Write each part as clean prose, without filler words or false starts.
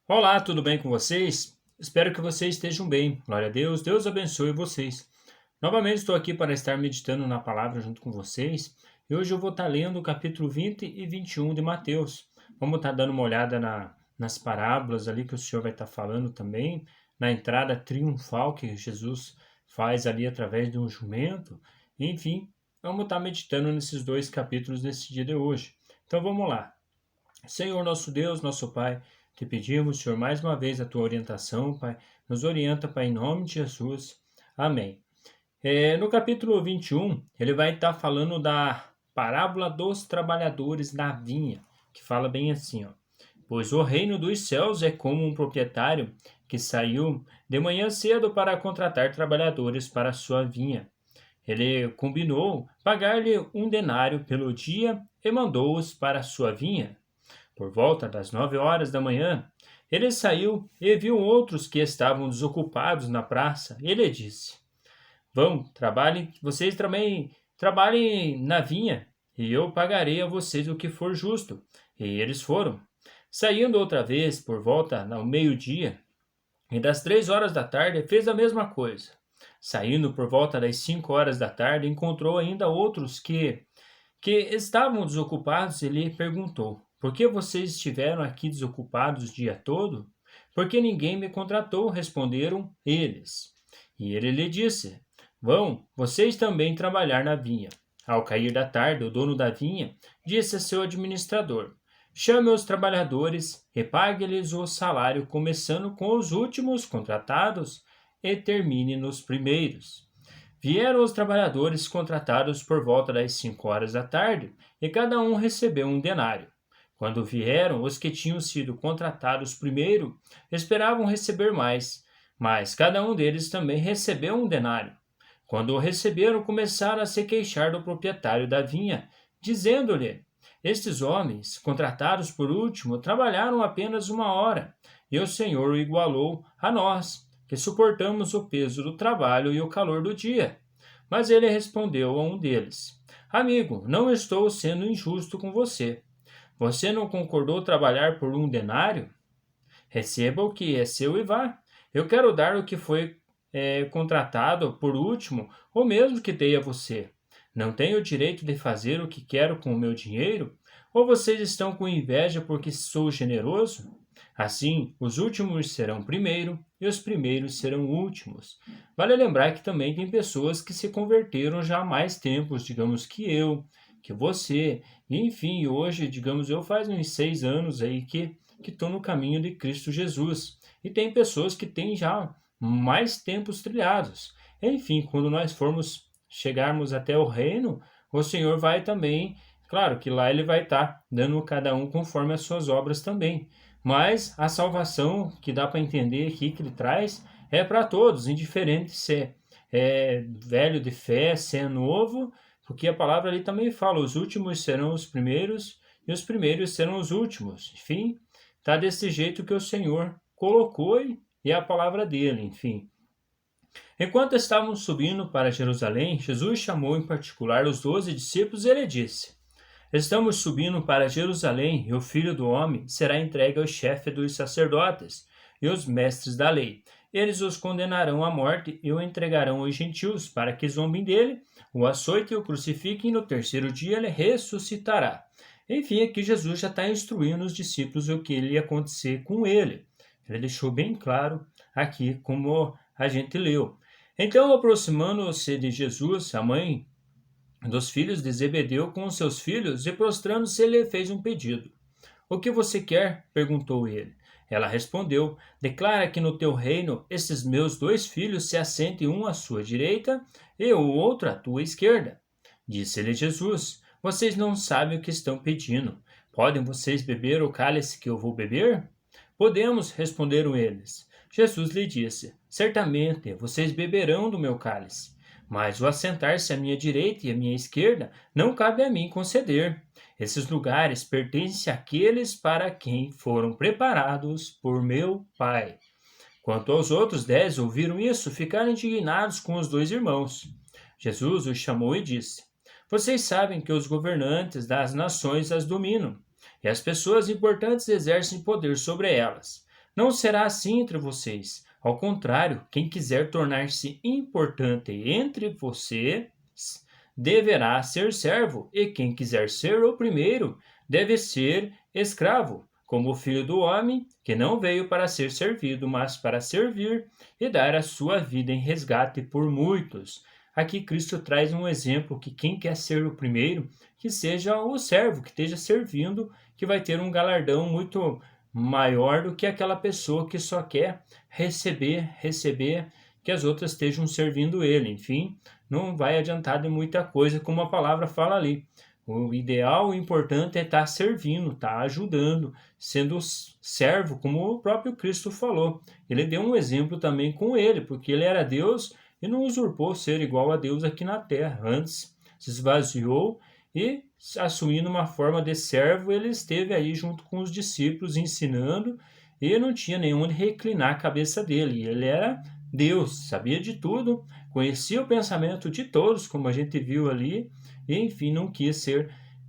Olá, tudo bem com vocês? Espero que vocês estejam bem. Glória a Deus, Deus abençoe vocês. Novamente estou aqui para estar meditando na palavra junto com vocês. E hoje eu vou estar lendo o capítulo 20 e 21 de Mateus. Vamos estar dando uma olhada nas parábolas ali que o Senhor vai estar falando também, na entrada triunfal que Jesus faz ali através de um jumento. Enfim, vamos estar meditando nesses dois capítulos nesse dia de hoje. Então vamos lá. Senhor nosso Deus, nosso Pai, te pedimos, Senhor, mais uma vez a tua orientação, Pai. Nos orienta, Pai, em nome de Jesus. Amém. No capítulo 21, ele vai estar falando da parábola dos trabalhadores na vinha, que fala bem assim, ó. Pois o reino dos céus é como um proprietário que saiu de manhã cedo para contratar trabalhadores para a sua vinha. Ele combinou pagar-lhe um denário pelo dia e mandou-os para a sua vinha. Por volta das 9 horas da manhã, ele saiu e viu outros que estavam desocupados na praça. Ele disse: Vão, vocês também trabalhem na vinha, e eu pagarei a vocês o que for justo. E eles foram. Saindo outra vez por volta ao meio-dia, e das 3 horas da tarde, fez a mesma coisa. Saindo por volta das 5 horas da tarde, encontrou ainda outros que estavam desocupados e lhe perguntou: Por que vocês estiveram aqui desocupados o dia todo? Porque ninguém me contratou, responderam eles. E ele lhe disse: Vão, vocês também trabalhar na vinha. Ao cair da tarde, o dono da vinha disse a seu administrador: Chame os trabalhadores e pague-lhes o salário, começando com os últimos contratados e termine nos primeiros. Vieram os trabalhadores contratados por volta das 5 horas da tarde, e cada um recebeu um denário. Quando vieram os que tinham sido contratados primeiro, esperavam receber mais, mas cada um deles também recebeu um denário. Quando o receberam, começaram a se queixar do proprietário da vinha, dizendo-lhe: Estes homens, contratados por último, trabalharam apenas 1 hora, e o Senhor o igualou a nós, que suportamos o peso do trabalho e o calor do dia. Mas ele respondeu a um deles: Amigo, não estou sendo injusto com você. Você não concordou trabalhar por um denário? Receba o que é seu e vá. Eu quero dar o que foi contratado por último, ou mesmo que dei a você. Não tenho o direito de fazer o que quero com o meu dinheiro? Ou vocês estão com inveja porque sou generoso? Assim, os últimos serão primeiro e os primeiros serão últimos. Vale lembrar que também tem pessoas que se converteram já há mais tempos, digamos que eu, que você, e enfim, hoje, digamos, eu faz uns 6 anos aí que estou no caminho de Cristo Jesus. E tem pessoas que têm já mais tempos trilhados. Enfim, quando nós formos chegarmos até o reino, o Senhor vai também, claro que lá ele vai estar dando cada um conforme as suas obras também. Mas a salvação que dá para entender aqui que ele traz é para todos, indiferente se é velho de fé, se é novo, porque a palavra ali também fala: os últimos serão os primeiros e os primeiros serão os últimos. Enfim, tá desse jeito que o Senhor colocou e é a palavra dele, enfim. Enquanto estavam subindo para Jerusalém, Jesus chamou em particular os 12 discípulos e ele disse: Estamos subindo para Jerusalém, e o Filho do Homem será entregue ao chefe dos sacerdotes e aos mestres da lei. Eles os condenarão à morte e o entregarão aos gentios, para que zombem dele, o açoitem e o crucifiquem, e no terceiro dia ele ressuscitará. Enfim, aqui Jesus já está instruindo os discípulos o que ia acontecer com ele. Ele deixou bem claro aqui, como a gente leu. Então, aproximando-se de Jesus, a mãe dos filhos de Zebedeu com os seus filhos, e prostrando-se, ele fez um pedido. O que você quer? Perguntou ele. Ela respondeu: Declara que no teu reino esses meus 2 filhos se assentem um à sua direita e o outro à tua esquerda. Disse-lhe Jesus: Vocês não sabem o que estão pedindo. Podem vocês beber o cálice que eu vou beber? Podemos, responderam eles. Jesus lhe disse: Certamente vocês beberão do meu cálice, mas o assentar-se à minha direita e à minha esquerda não cabe a mim conceder. Esses lugares pertencem àqueles para quem foram preparados por meu Pai. Quanto aos outros 10, ouviram isso, ficaram indignados com os 2 irmãos. Jesus os chamou e disse: Vocês sabem que os governantes das nações as dominam, e as pessoas importantes exercem poder sobre elas. Não será assim entre vocês. Ao contrário, quem quiser tornar-se importante entre vocês deverá ser servo, e quem quiser ser o primeiro deve ser escravo, como o Filho do Homem, que não veio para ser servido, mas para servir e dar a sua vida em resgate por muitos. Aqui Cristo traz um exemplo que quem quer ser o primeiro, que seja o servo, que esteja servindo, que vai ter um galardão muito maior do que aquela pessoa que só quer receber, que as outras estejam servindo ele. Enfim, não vai adiantar de muita coisa, como a palavra fala ali. O ideal, o importante é estar servindo, estar ajudando, sendo servo, como o próprio Cristo falou. Ele deu um exemplo também com ele, porque ele era Deus e não usurpou ser igual a Deus aqui na terra. Antes se esvaziou e, assumindo uma forma de servo, ele esteve aí junto com os discípulos ensinando e não tinha nenhum de reclinar a cabeça dele. Ele era Deus, sabia de tudo, conhecia o pensamento de todos, como a gente viu ali, e enfim, não quis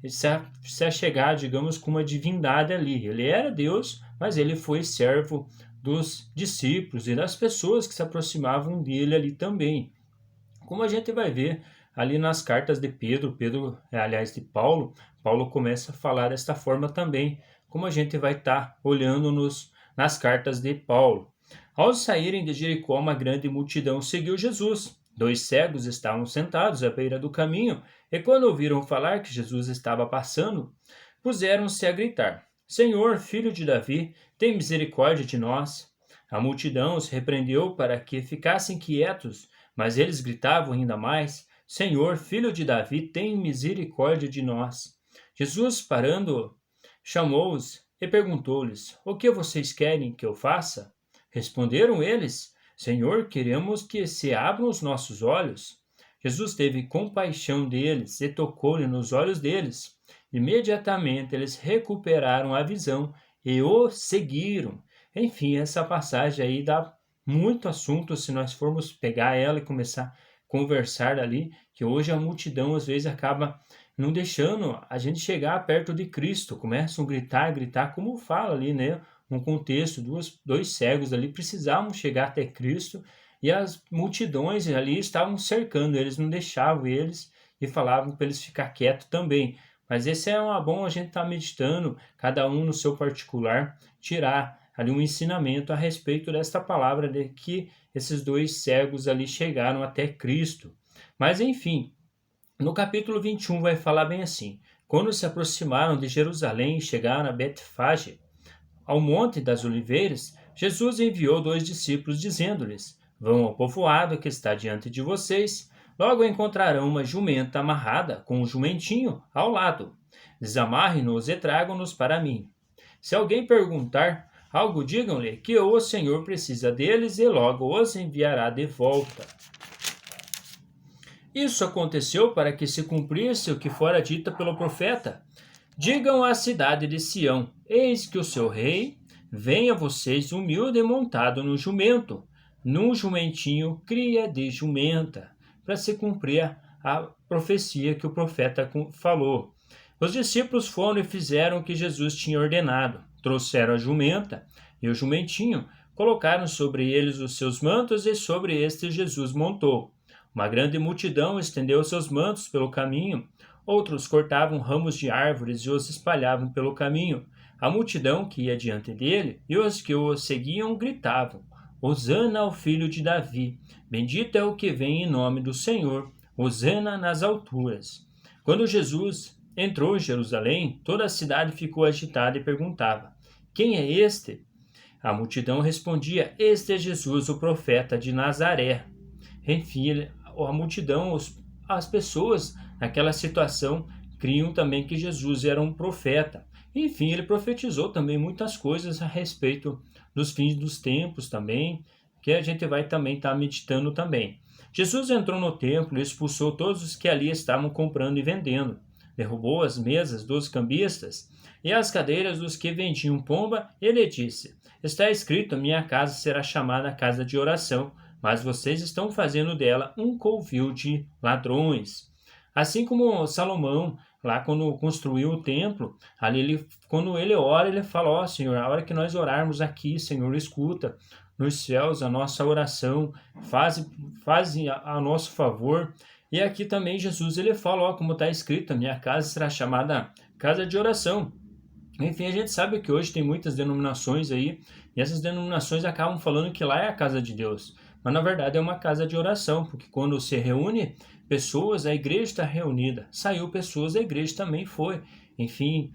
se achegar, digamos, com uma divindade ali. Ele era Deus, mas ele foi servo dos discípulos e das pessoas que se aproximavam dele ali também. Como a gente vai ver ali nas cartas de Pedro, aliás, de Paulo, Paulo começa a falar desta forma também, como a gente vai estar olhando nas cartas de Paulo. Ao saírem de Jericó, uma grande multidão seguiu Jesus. 2 cegos estavam sentados à beira do caminho, e quando ouviram falar que Jesus estava passando, puseram-se a gritar: Senhor, filho de Davi, tem misericórdia de nós. A multidão os repreendeu para que ficassem quietos, mas eles gritavam ainda mais: Senhor, filho de Davi, tem misericórdia de nós. Jesus, parando, chamou-os e perguntou-lhes: O que vocês querem que eu faça? Responderam eles: Senhor, queremos que se abram os nossos olhos. Jesus teve compaixão deles e tocou-lhe nos olhos deles. Imediatamente eles recuperaram a visão e o seguiram. Enfim, essa passagem aí dá muito assunto se nós formos pegar ela e começar a conversar ali, que hoje a multidão às vezes acaba não deixando a gente chegar perto de Cristo, começam a gritar, como fala ali, né? Um contexto, dois cegos ali precisavam chegar até Cristo e as multidões ali estavam cercando, eles não deixavam eles e falavam para eles ficar quietos também. Mas esse é bom a gente estar meditando, cada um no seu particular, tirar ali um ensinamento a respeito desta palavra de que esses 2 cegos ali chegaram até Cristo. Mas enfim, no capítulo 21 vai falar bem assim: quando se aproximaram de Jerusalém e chegaram a Betfage, ao Monte das Oliveiras, Jesus enviou 2 discípulos, dizendo-lhes: Vão ao povoado que está diante de vocês. Logo encontrarão uma jumenta amarrada com um jumentinho ao lado. Desamarrem-nos e tragam-nos para mim. Se alguém perguntar algo, digam-lhe que o Senhor precisa deles e logo os enviará de volta. Isso aconteceu para que se cumprisse o que fora dito pelo profeta. Digam à cidade de Sião: Eis que o seu rei vem a vocês humilde e montado no jumento, num jumentinho cria de jumenta, para se cumprir a profecia que o profeta falou. Os discípulos foram e fizeram o que Jesus tinha ordenado. Trouxeram a jumenta e o jumentinho, colocaram sobre eles os seus mantos e sobre este Jesus montou. Uma grande multidão estendeu seus mantos pelo caminho. Outros cortavam ramos de árvores e os espalhavam pelo caminho. A multidão que ia diante dele e os que o seguiam gritavam: Hosana ao filho de Davi! Bendito é o que vem em nome do Senhor! Hosana nas alturas! Quando Jesus entrou em Jerusalém, toda a cidade ficou agitada e perguntava: Quem é este? A multidão respondia: Este é Jesus, o profeta de Nazaré. Enfim, a multidão, as pessoas naquela situação criam também que Jesus era um profeta. Enfim, ele profetizou também muitas coisas a respeito dos fins dos tempos também, que a gente vai também estar meditando também. Jesus entrou no templo e expulsou todos os que ali estavam comprando e vendendo. Derrubou as mesas dos cambistas e as cadeiras dos que vendiam pomba e lhe disse: Está escrito, minha casa será chamada casa de oração, mas vocês estão fazendo dela um covil de ladrões. Assim como Salomão, lá quando construiu o templo, ali quando ele ora, ele fala: ó Senhor, a hora que nós orarmos aqui, Senhor, escuta nos céus a nossa oração, faz a nosso favor. E aqui também Jesus ele fala, ó, como está escrito, a minha casa será chamada casa de oração. Enfim, a gente sabe que hoje tem muitas denominações aí, e essas denominações acabam falando que lá é a casa de Deus. Mas na verdade é uma casa de oração, porque quando se reúne pessoas, a igreja está reunida. Saiu pessoas, a igreja também foi. Enfim,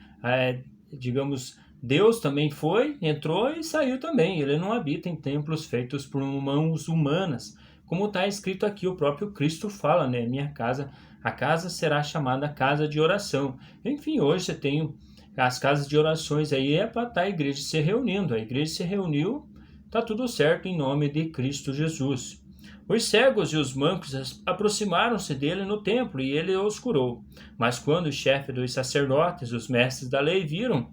digamos, Deus também foi, entrou e saiu também. Ele não habita em templos feitos por mãos humanas. Como está escrito aqui, o próprio Cristo fala, né? Minha casa, a casa será chamada casa de oração. Enfim, hoje você tem as casas de orações aí é para estar a igreja se reunindo. A igreja se reuniu, está tudo certo em nome de Cristo Jesus. Os cegos e os mancos aproximaram-se dele no templo e ele os curou. Mas quando o chefe dos sacerdotes, os mestres da lei, viram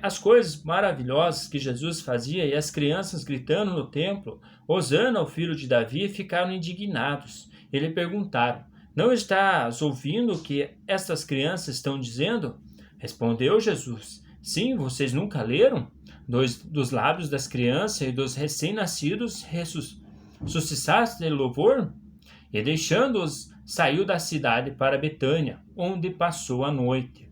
as coisas maravilhosas que Jesus fazia e as crianças gritando no templo, Hosana, o filho de Davi, ficaram indignados. E lhe perguntaram: não estás ouvindo o que estas crianças estão dizendo? Respondeu Jesus: sim, vocês nunca leram? Dos lábios das crianças e dos recém-nascidos suscitaste louvor? E deixando-os, saiu da cidade para Betânia, onde passou a noite.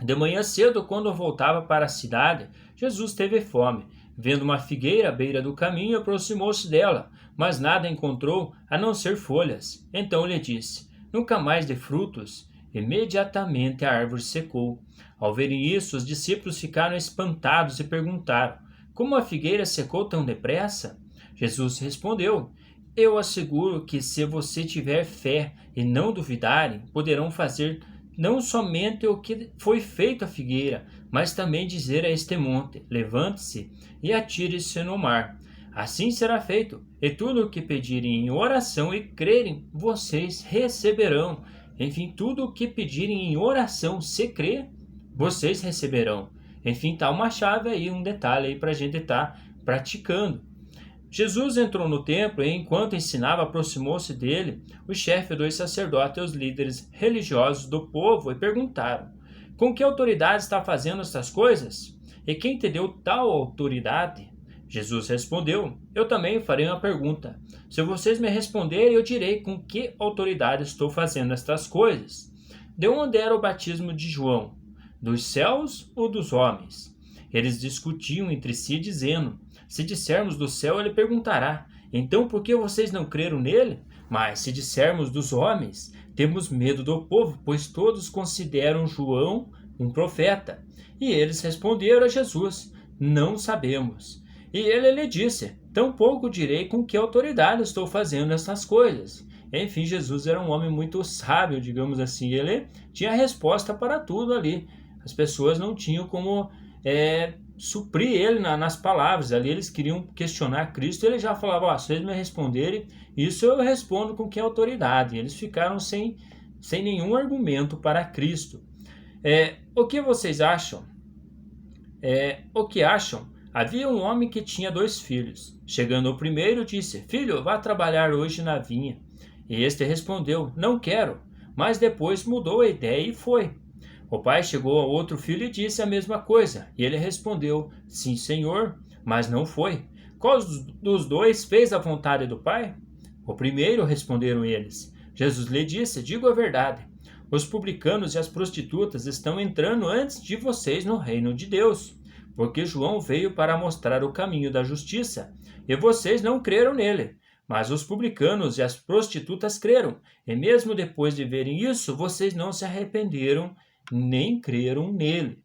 De manhã cedo, quando voltava para a cidade, Jesus teve fome. Vendo uma figueira à beira do caminho, aproximou-se dela, mas nada encontrou a não ser folhas. Então lhe disse: nunca mais dê frutos. Imediatamente a árvore secou. Ao verem isso, os discípulos ficaram espantados e perguntaram: como a figueira secou tão depressa? Jesus respondeu: eu asseguro que se você tiver fé e não duvidarem, poderão fazer não somente o que foi feito à figueira, mas também dizer a este monte: levante-se e atire-se no mar. Assim será feito, e tudo o que pedirem em oração e crerem, vocês receberão. Enfim, tudo o que pedirem em oração, se crer, vocês receberão. Enfim, tá uma chave aí, um detalhe aí para a gente estar praticando. Jesus entrou no templo e, enquanto ensinava, aproximou-se dele o chefe dos sacerdotes e os líderes religiosos do povo e perguntaram: com que autoridade está fazendo estas coisas? E quem te deu tal autoridade? Jesus respondeu: eu também farei uma pergunta. Se vocês me responderem, eu direi com que autoridade estou fazendo estas coisas. De onde era o batismo de João? Dos céus ou dos homens? Eles discutiam entre si, dizendo: se dissermos do céu, ele perguntará: então por que vocês não creram nele? Mas se dissermos dos homens, temos medo do povo, pois todos consideram João um profeta. E eles responderam a Jesus: não sabemos. E ele lhe disse: tampouco direi com que autoridade estou fazendo estas coisas. Enfim, Jesus era um homem muito sábio, digamos assim. Ele tinha resposta para tudo ali. As pessoas não tinham como suprir ele nas palavras. Ali eles queriam questionar Cristo, ele já falava: se vocês me responderem, isso eu respondo com que autoridade. Eles ficaram sem nenhum argumento para Cristo. O que vocês acham? O que acham? Havia um homem que tinha 2 filhos. Chegando o primeiro, disse: filho, vá trabalhar hoje na vinha. E este respondeu: não quero. Mas depois mudou a ideia e foi. O pai chegou ao outro filho e disse a mesma coisa. E ele respondeu: sim, senhor, mas não foi. Qual dos 2 fez a vontade do pai? O primeiro, responderam eles. Jesus lhe disse: digo a verdade. Os publicanos e as prostitutas estão entrando antes de vocês no reino de Deus. Porque João veio para mostrar o caminho da justiça, e vocês não creram nele. Mas os publicanos e as prostitutas creram, e mesmo depois de verem isso, vocês não se arrependeram, nem creram nele.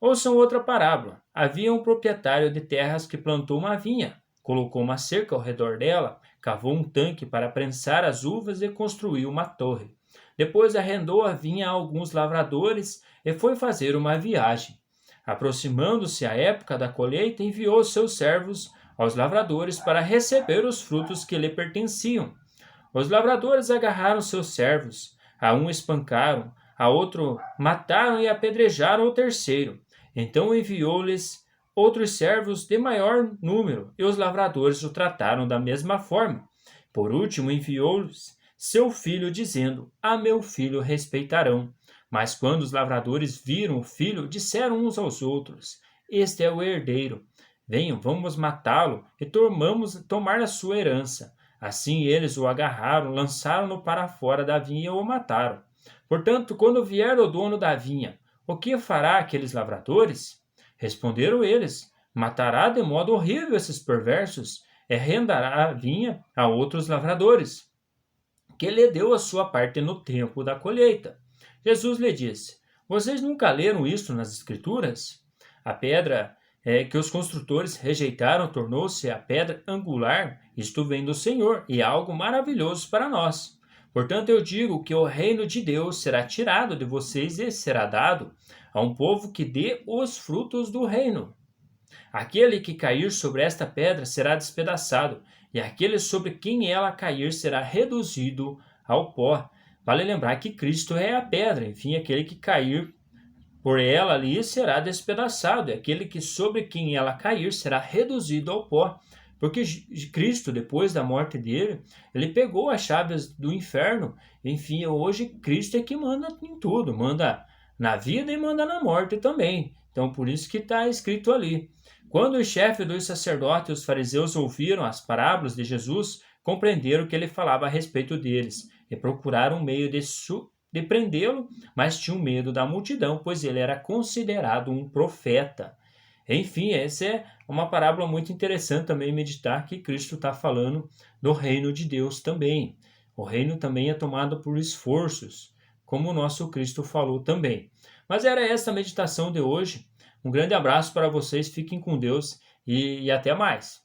Ouçam outra parábola. Havia um proprietário de terras que plantou uma vinha, colocou uma cerca ao redor dela, cavou um tanque para prensar as uvas e construiu uma torre. Depois arrendou a vinha a alguns lavradores e foi fazer uma viagem. Aproximando-se a época da colheita, enviou seus servos aos lavradores para receber os frutos que lhe pertenciam. Os lavradores agarraram seus servos, a um espancaram, a outro mataram e apedrejaram o terceiro. Então enviou-lhes outros servos de maior número, e os lavradores o trataram da mesma forma. Por último, enviou-lhes seu filho, dizendo: a meu filho respeitarão. Mas quando os lavradores viram o filho, disseram uns aos outros: Este é o herdeiro. Venham, vamos matá-lo e tomar a sua herança. Assim eles o agarraram, lançaram-no para fora da vinha e o mataram. Portanto, quando vier o dono da vinha, o que fará aqueles lavradores? Responderam eles: Matará de modo horrível esses perversos e rendará a vinha a outros lavradores, que lhe deu a sua parte no tempo da colheita. Jesus lhe disse: Vocês nunca leram isto nas Escrituras? A pedra que os construtores rejeitaram tornou-se a pedra angular. Isto vem do Senhor e é algo maravilhoso para nós. Portanto, eu digo que o reino de Deus será tirado de vocês e será dado a um povo que dê os frutos do reino. Aquele que cair sobre esta pedra será despedaçado, e aquele sobre quem ela cair será reduzido ao pó. Vale lembrar que Cristo é a pedra, enfim, aquele que cair por ela ali será despedaçado, e aquele que sobre quem ela cair será reduzido ao pó. Porque Cristo, depois da morte dele, ele pegou as chaves do inferno. Enfim, hoje Cristo é que manda em tudo, manda na vida e manda na morte também. Então, por isso que está escrito ali. Quando o chefe dos sacerdotes e os fariseus ouviram as parábolas de Jesus, compreenderam que ele falava a respeito deles e procuraram um meio de prendê-lo, mas tinham medo da multidão, pois ele era considerado um profeta. Enfim, essa é uma parábola muito interessante também meditar que Cristo está falando do reino de Deus também. O reino também é tomado por esforços, como o nosso Cristo falou também. Mas era essa a meditação de hoje. Um grande abraço para vocês, fiquem com Deus e até mais.